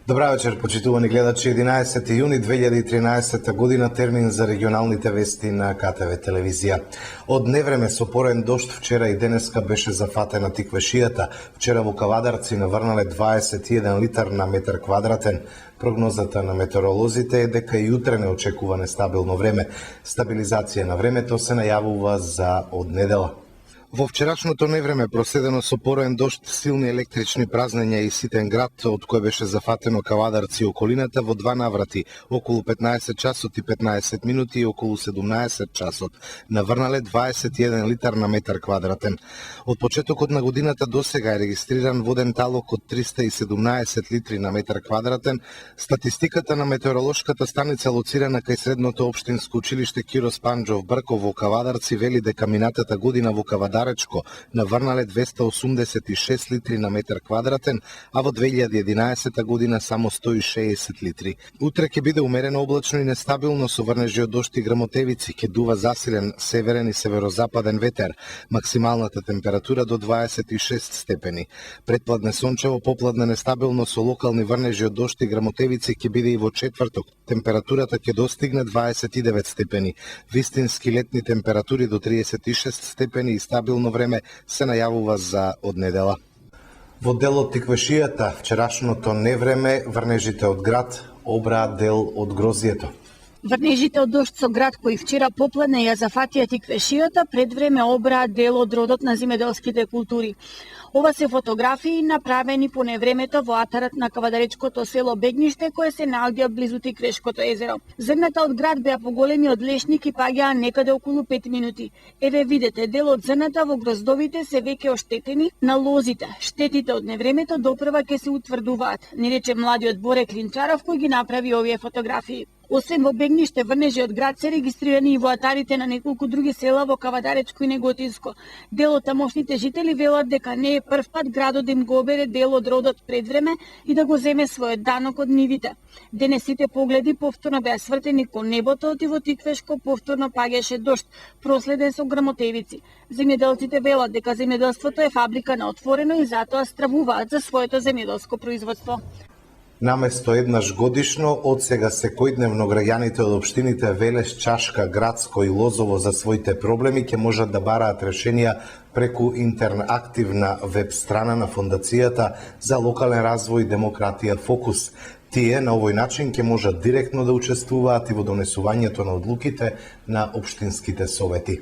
Добра вечер, почитувани гледачи. 11 јуни 2013 година, термин за регионалните вести на КТВ телевизија. Од невреме со порен дожд вчера и денеска беше зафатена тиквешијата. Вчера во Кавадарци наврнале 21 литар на метар квадратен. Прогнозата на метеоролозите е дека и утре не очекува нестабилно време. Стабилизација на времето се најавува за од недела. Во вчерашното невреме проследено со порен дожд, силни електрични празнења и ситен град, од кој беше зафатено Кавадарци и околината во два наврати, околу 15 часот и 15 минути и околу 17 часот. Наврнале 21 литар на метар квадратен. Од почетокот на годината досега е регистриран воден талок од 317 литри на метар квадратен. Статистиката на метеоролошката станица лоцирана кај средното општинско училиште Киро Спанџов Брков во Кавадарци вели дека минатата година во Кавадарци наврнале 286 литри на метар квадратен, а во 2011 година само 160 литри. Утре ќе биде умерено облачно и нестабилно со врнежи од дожд и грмотевици, ќе дува засилен северен и северозападен ветер. Максималната температура до 26 степени. Предпладне сончево, попладне нестабилно со локални врнежи од дожд и грмотевици ќе биде и во четврток. Температурата ќе достигне 29 степени. Вистински летни температури до 36 степени и стабилно време се најавува за од недела. Во делот тиквешијата, вчерашното невреме, врнежите од град обраа дел од грозието. Врнежите од дожд со град кои вчера попладне ја зафатија тиквешијата, пред време обраа дел од родот на земјоделските култури. Ова се фотографии направени по невремето во атарот на кавадаречкото село Бегниште, кое се наоѓа близу Тиквешкото езеро. Зрната од град беа поголеми од лешник и паѓаа некаде околу 5 минути. Еве видете, дел од зрната во гроздовите се веќе оштетени на лозите. Штетите од невремето допрва ќе се утврдуваат, ни рече младиот Боре Клинчаров кој ги направи овие фотографии. Освен во Бегниште, врнежи од град се регистрирани и во атарите на неколку други села во Кавадаречко и Неготинско. Дел од тамошните жители велат дека не е прв пат градот да им го обере дел од родот пред време и да го земе својот данок од нивите. Денес сите погледи повторно беа свртени кон небото и во Тиквешко повторно паѓаше дожд, проследен со грмотевици. Земјоделците велат дека земјоделството е фабрика на отворено и затоа стравуваат за своето земјоделско производство. Наместо еднаш годишно, од сега секојдневно граѓаните од општините Велес, Чашка, Градско и Лозово за своите проблеми ќе можат да бараат решенија преку интерактивна веб страна на Фондацијата за локален развој и демократија Фокус. Тие на овој начин ќе можат директно да учествуваат и во донесувањето на одлуките на општинските совети.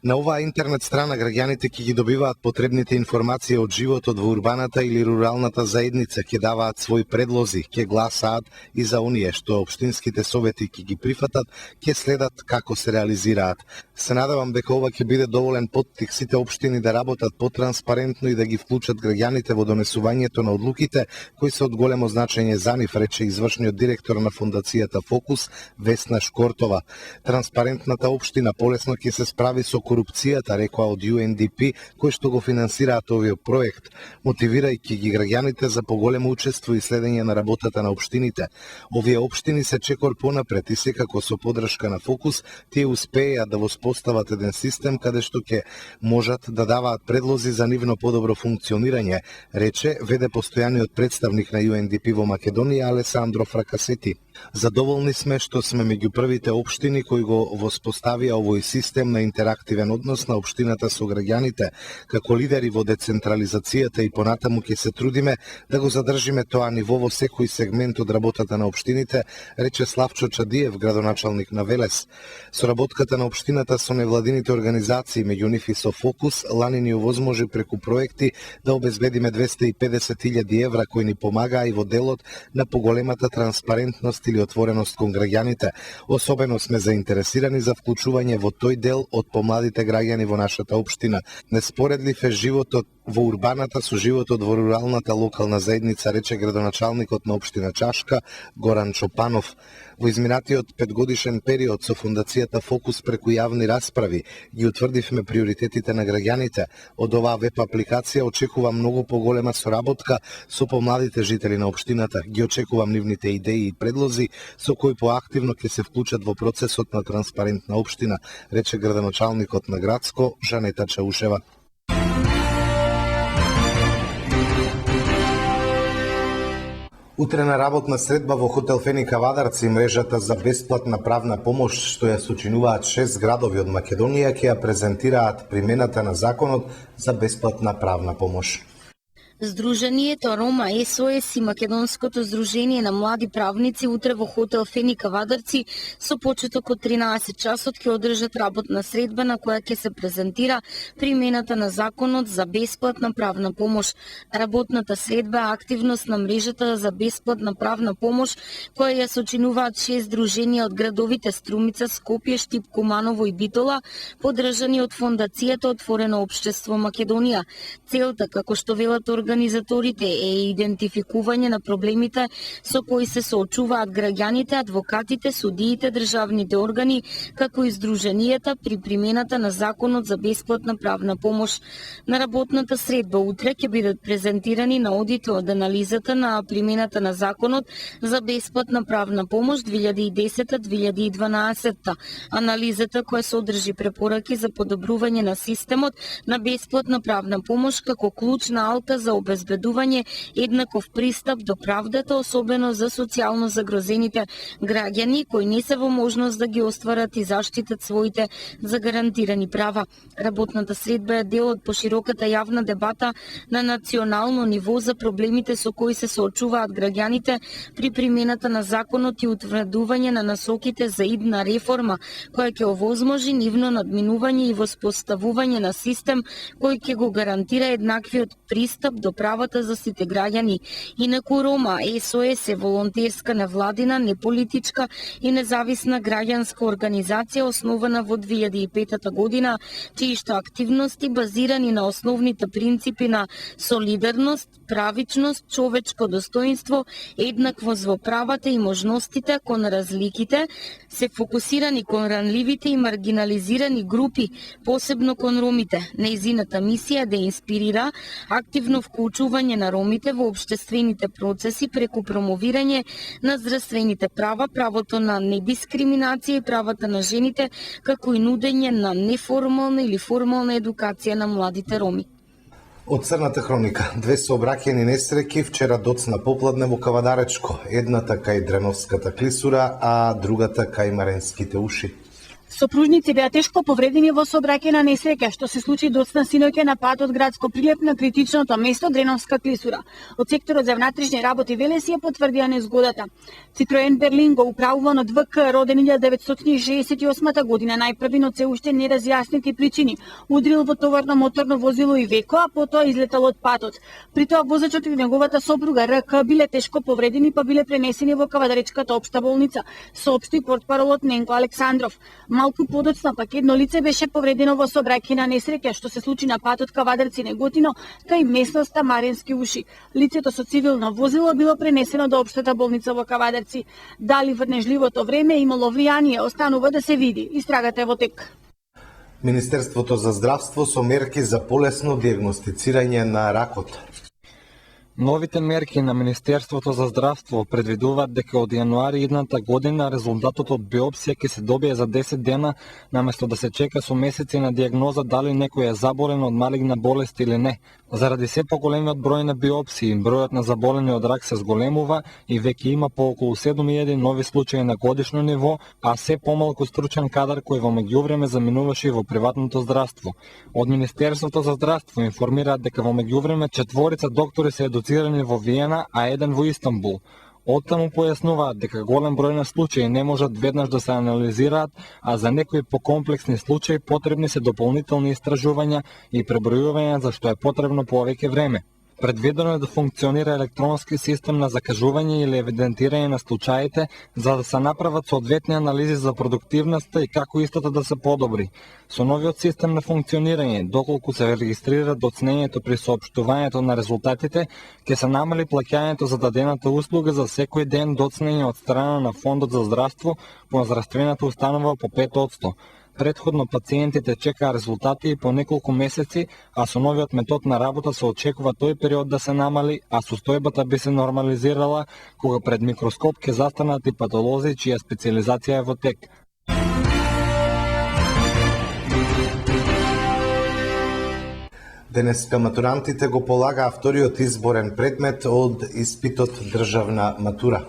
На оваа интернет страна граѓаните ќе ги добиваат потребните информации од животот во урбаната или руралната заедница, ќе даваат своји предлози, ќе гласаат и за оние што општинските совети ќе ги прифатат, ќе следат како се реализираат. Се надевам дека ова ќе биде доволен поттик сите општини да работат потранспарентно и да ги вклучат граѓаните во донесувањето на одлуките кои се од големо значење за нив, рече извршниот директор на Фондацијата Фокус Весна Шкортова. Транспарентната општина полесно ќе се справи со корупцијата, рекоа од UNDP, кои што го финансираат овој проект, мотивирајќи ги граѓаните за поголемо учество и следење на работата на општините. Овие општини се чекор понапред и секако со поддршка на Фокус, тие успеа да воспостават еден систем каде што ќе можат да даваат предлози за нивно подобро функционирање, рече веде постојаниот представник на UNDP во Македонија Алесандро Фракасети. Задоволни сме што сме меѓу првите општини кои го воспоставија овој систем на интерактивен однос на општината со граѓаните. Како лидери во децентрализацијата и понатаму ќе се трудиме да го задржиме тоа ниво во секој сегмент од работата на општините, рече Славчо Чадиев, градоначалник на Велес. Соработката на општината со невладините организации, меѓу нив и со Фокус, лани ни овозможи преку проекти да обезбедиме 250.000 евра кои ни помагаа и во делот на поголемата транспарентност или отвореност кон граѓаните. Особено сме заинтересирани за вклучување во тој дел од помладите граѓани во нашата општина. Неспоредлив е животот во урбаната со животот во руралната локална заедница, рече градоначалникот на општина Чашка Горан Чопанов. Во изминатиот 5-годишен период со Фондацијата Фокус преку јавни расправи ги утврдивме приоритетите на граѓаните. Од оваа веб апликација очекувам многу поголема соработка со помладите жители на општината. Ги очекувам нивните идеи и предлози со кои поактивно ќе се вклучат во процесот на транспарентна општина, рече градоначалникот на Градско Жанета Чаушева. Утре на работна средба во хотел Фени Кавадарци мрежата за бесплатна правна помош што ја сочинуваат 6 градови од Македонија ќе ја презентираат примената на законот за бесплатна правна помош. Сдруженијето Рома СОС и Македонското здружение на млади правници утре во хотел Фени Кавадарци со почеток од 13 часот ќе одржат работна средба на која ќе се презентира примената на законот за бесплатна правна помош. Работната средба е активност на мрежата за бесплатна правна помош која ја сочинуваат 6 здруженија од градовите Струмица, Скопје, Штип, Куманово и Битола, поддржани од Фондацијата Отворено општество Македонија. Целта, како што велат организаторите, е идентификување на проблемите со кои се соочуваат граѓаните, адвокатите, судиите, државните органи, како и здруженијата при примената на законот за бесплатна правна помош. На работната средба утре ќе бидат презентирани наодите од анализата на примената на законот за бесплатна правна помош 2010-2012. Анализата која содржи препораки за подобрување на системот на бесплатна правна помош како клучна алка за обезбедување еднаков пристап до правдата, особено за социјално загрозените граѓани кои не се во можност да ги остварат и заштитат своите загарантирани права. Работната средба е дел од пошироката јавна дебата на национално ниво за проблемите со кои се соочуваат граѓаните при примената на законот и утврдување на насоките за идна реформа која ќе овозможи нивно надминување и воспоставување на систем кој ќе го гарантира еднаквиот пристап до правата за сите граѓани. Инаку Рома СОС е волонтерска невладина, неполитичка и независна граѓанска организација основана во 2005 година, чиишто активности базирани на основните принципи на солидарност, правичност, човечко достоинство, еднаквост во правата и можностите кон разликите, се фокусирани кон ранливите и маргинализирани групи, посебно кон ромите. Нејзината мисија е да инспирира активно вклучување на ромите во општествените процеси преку промовирање на здравствените права, правото на недискриминација и правата на жените, како и нудење на неформална или формална едукација на младите роми. Од црната хроника, 2 сообраќајни несреќи вчера доцна попладне во Кавадаречко, едната кај Дреновската клисура, а другата кај Маренските уши. Сопружници беа тешко повредени во сообраќајна несреќа што се случи доцна синоќа на патот Градско Прилеп на критичното место Дреновска клисура. Од секторот за внатрешни работи Велес ја потврдија незгодата. Citroen Berlingo, управуван од ВК, роден 1968 година, најпрвин од се уште неразјаснети причини, удрил во товарно моторно возило Ивеко, а потоа излетал од патот. При тоа возачот и неговата сопруга РК биле тешко повредени, па биле пренесени во Кавадаречката општа болница, соопшти портпаролот Ненко Александров. Малку подоцна пак едно лице беше повредено во сообраќајна несреќа што се случи на патот Кавадарци-Неготино кај местноста Маренски уши. Лицето со цивилно возило било пренесено до општата болница во Кавадарци. Дали врнежливото време имало влијание останува да се види. Истрагата е во тек. Министерството за здравство со мерки за полесно диагностицирање на ракот. Новите мерки на Министерството за здравство предвидуваат дека од јануари идната година резултатот од биопсија ќе се добие за 10 дена, наместо да се чека со месеци на диагноза дали некој е заболен од малигна болест или не. Заради се поголемиот број на биопсии, бројот на заболени од рак се зголемува и веќе има по околу 7.000 нови случаи на годишно ниво, а се помалку стручен кадар кој во меѓувреме заминуваше во приватното здравство. Од Министерството за здравство информираат дека во меѓувреме 4 доктори се едуцирани во Виена, а 1 во Истанбул. Оттаму појаснуваат дека голем број на случаи не можат веднаш да се анализираат, а за некои покомплексни случаи потребни се дополнителни истражувања и пребројувања за што е потребно повеќе време. Предвидено е да функционира електронски систем на закажување или евидентирање на случаите за да се направат соодветни анализи за продуктивноста и како истата да се подобри. Со новиот систем на функционирање, доколку се регистрира доцнењето при соопштувањето на резултатите, ќе се намали плаќањето за дадената услуга за секој ден доцнење од страна на Фондот за здравство по здравствената установа по 5%. Предходно пациентите чекаа резултати и по неколку месеци, а со новиот метод на работа се очекува тој период да се намали, а состојбата би се нормализирала кога пред микроскоп ќе застанат и патолози чија специализација е во тек. Денеска матурантите го полагаа вториот изборен предмет од испитот државна матура.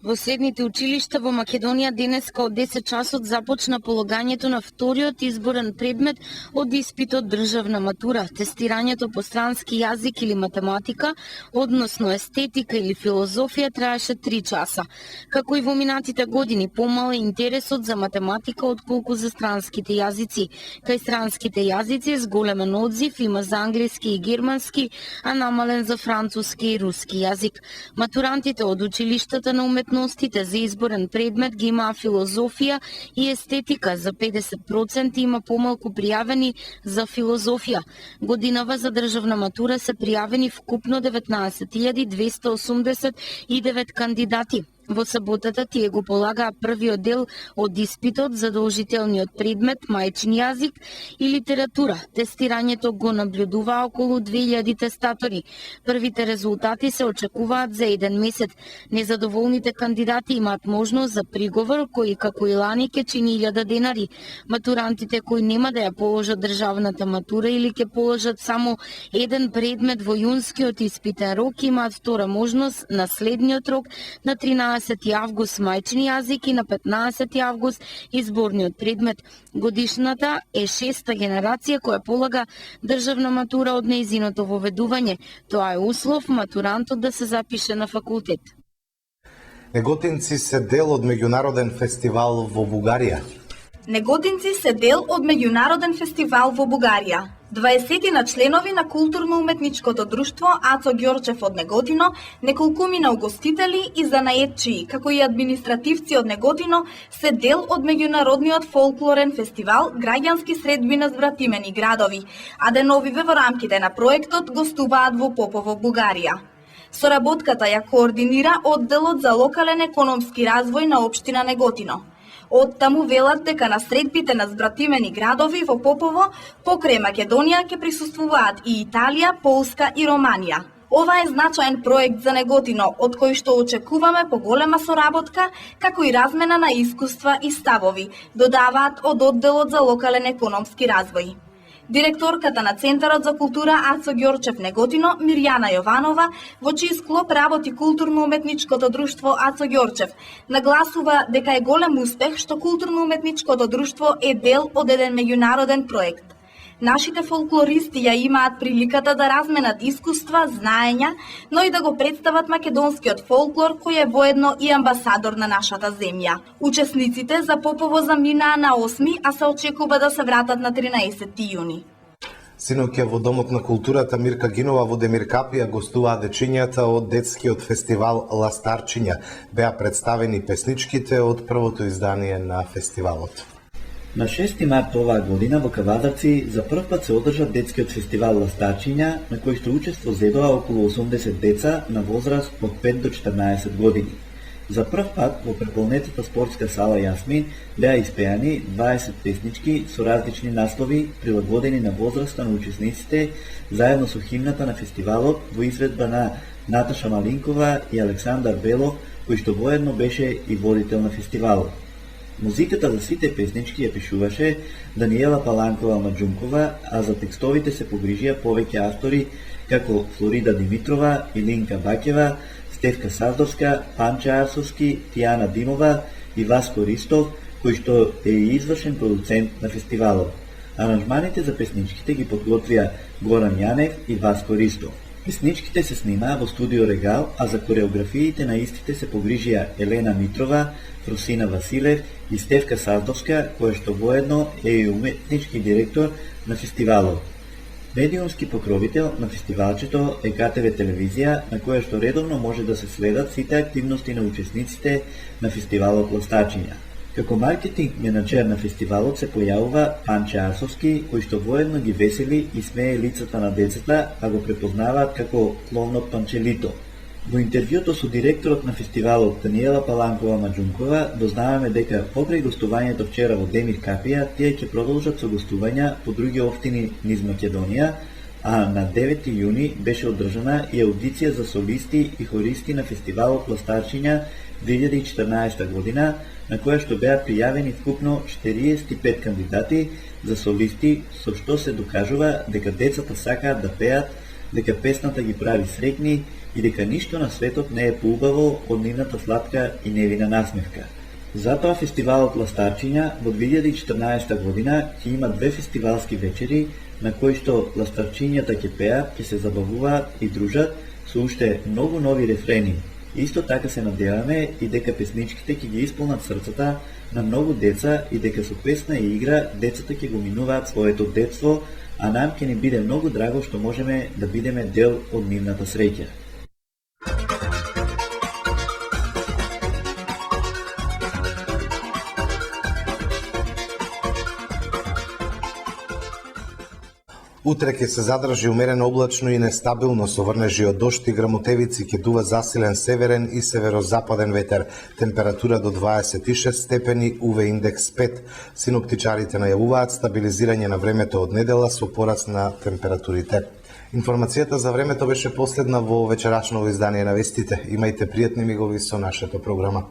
Во средните училишта во Македонија денеска од 10 часот започна полагањето на вториот изборен предмет од испитот државна матура. Тестирањето по странски јазик или математика, односно естетика или филозофија, траеше 3 часа. Како и во минатите години, помал е интересот за математика отколку за странските јазици. Кај странските јазици с големен одзив има за англиски и германски, а намален за француски и руски јазик. Матурантите од училиштата на уметностите за изборен предмет ги имаа филозофија и естетика. За 50% има помалку пријавени за филозофија. Годинава за државна матура се пријавени вкупно 19.289 кандидати. Во саботата тие го полагаа првиот дел од испитот, задолжителниот предмет мајчин јазик и литература. Тестирањето го наблюдуваа околу 2000 тестатори. Првите резултати се очекуваат за 1 месец. Незадоволните кандидати имаат можност за приговор, кој како и лани ќе чини 1000 денари. Матурантите кои нема да ја положат државната матура или ќе положат само еден предмет во јунскиот испитен рок имаат втора можност на следниот рок на 13 август мајчин јазик и на 15 август изборниот предмет. Годишната е 6-та генерација која полага државна матура од нејзиното воведување. Тоа е услов матурантот да се запише на факултет. Неготинци се дел од меѓународен фестивал во Бугарија. Неготинци се дел од меѓународен фестивал во Бугарија. 20 членови на културно-уметничкото друштво Ацо Ѓорчев од Неготино, неколкумина угостители и занаетчии, како и административци од Неготино, се дел од меѓународниот фолклорен фестивал Граѓански средби на збратимени градови, а деновиве во рамките на проектот гостуваат во Попово, Бугарија. Соработката ја координира одделот за локален економски развој на општина Неготино. Од таму велат дека на средбите на збратимени градови во Попово, покрај Македонија ќе присуствуваат и Италија, Полска и Романија. Ова е значаен проект за Неготино, од кој што очекуваме поголема соработка, како и размена на искуства и ставови, додаваат од одделот за локален економски развој. Директорката на Центарот за култура Ацо Ѓорчев Неготино, Мирјана Јованова, во чиј склоп работи културно-уметничкото друштво Ацо Ѓорчев, нагласува дека е голем успех што културно-уметничкото друштво е дел од еден меѓународен проект. Нашите фолклористи ја имаат приликата да разменат искуства, знаења, но и да го представат македонскиот фолклор, кој е воедно и амбасадор на нашата земја. Учесниците за Попово заминаа на 8, а се очекува да се вратат на 13 јуни. Синоќа во Домот на културата Мирка Гинова во Демиркапија гостуваа дечињата од детскиот фестивал Ластарчиња. Беа представени песничките од првото издание на фестивалот. На 6 март оваа година во Кавадарци за прв пат се одржа детскиот фестивал Ластарчиња, на кој што учество зедоа околу 80 деца на возраст од 5 до 14 години. За прв пат во преполнетата спортска сала Јасмин беа испеани 20 песнички со различни наслови, прилагодени на возраста на учесниците, заедно со химната на фестивалот во изvedба на Наташа Малинкова и Александар Белов, кој што воедно беше и водител на фестивалот. Музиката за сите песнички ја пишуваше Даниела Паланкова Маджункова, а за текстовите се погрижија повеќе автори како Флорида Димитрова, Илинка Бакева, Стефка Савдовска, Панче Арсовски, Тијана Димова и Васко Ристов, кој што е и извршен продуцент на фестивалот. Аранжманите за песничките ги подготвија Горан Јанев и Васко Ристов. Песничките се снимаа во студио Регал, а за кореографиите на истите се погрижија Елена Митрова, Фросина Василев и Стефка Савдовска, која што воедно е и уметнички директор на фестивалот. Медиумски покровител на фестивалчето е КТВ телевизија, на која што редовно може да се следат сите активности на учесниците на фестивалот Ластарчиња. Како маркетинг менаџер на фестивалот се појавува Панче Арсовски, кој што воедно ги весели и смее лицата на децата, а го препознаваат како кловнот Панчелито. Во интервјуто со директорот на фестивалот Даниела Паланкова Маджункова дознаваме дека покрај гостувањето вчера во Демиркапија, тие ќе продолжат со гостувања по други општини низ Македонија, а на 9 јуни беше одржана и аудиција за солисти и хористи на фестивалот Ластарчиња 2014 година, на која што беа пријавени вкупно 45 кандидати за солисти, со што се докажува дека децата сакаат да пеат, дека песната ги прави среќни и дека ништо на светот не е поубаво од нивната сладка и невина насмевка. Затоа фестивалот Ластарчиња во 2014 година ќе има 2 фестивалски вечери на кои што ластарчињата ќе пеат, ќе се забавуваат и дружат со уште многу нови рефрени. Исто така се надеваме и дека песничките ќе ги исполнат срцата на многу деца и дека со песна и игра децата ќе го минуваат своето детство, а нам ќе ни биде многу драго што можеме да бидеме дел од нивната среќа. Утре ќе се задржи умерено облачно и нестабилно со врнежи од дожд и грмотевици, ќе дува засилен северен и северозападен ветер. Температура до 26 степени, УВ индекс 5. Синоптичарите најавуваат стабилизирање на времето од недела со пораст на температурите. Информацијата за времето беше последна во вечерашното издание на вестите. Имајте пријатни мигови со нашата програма.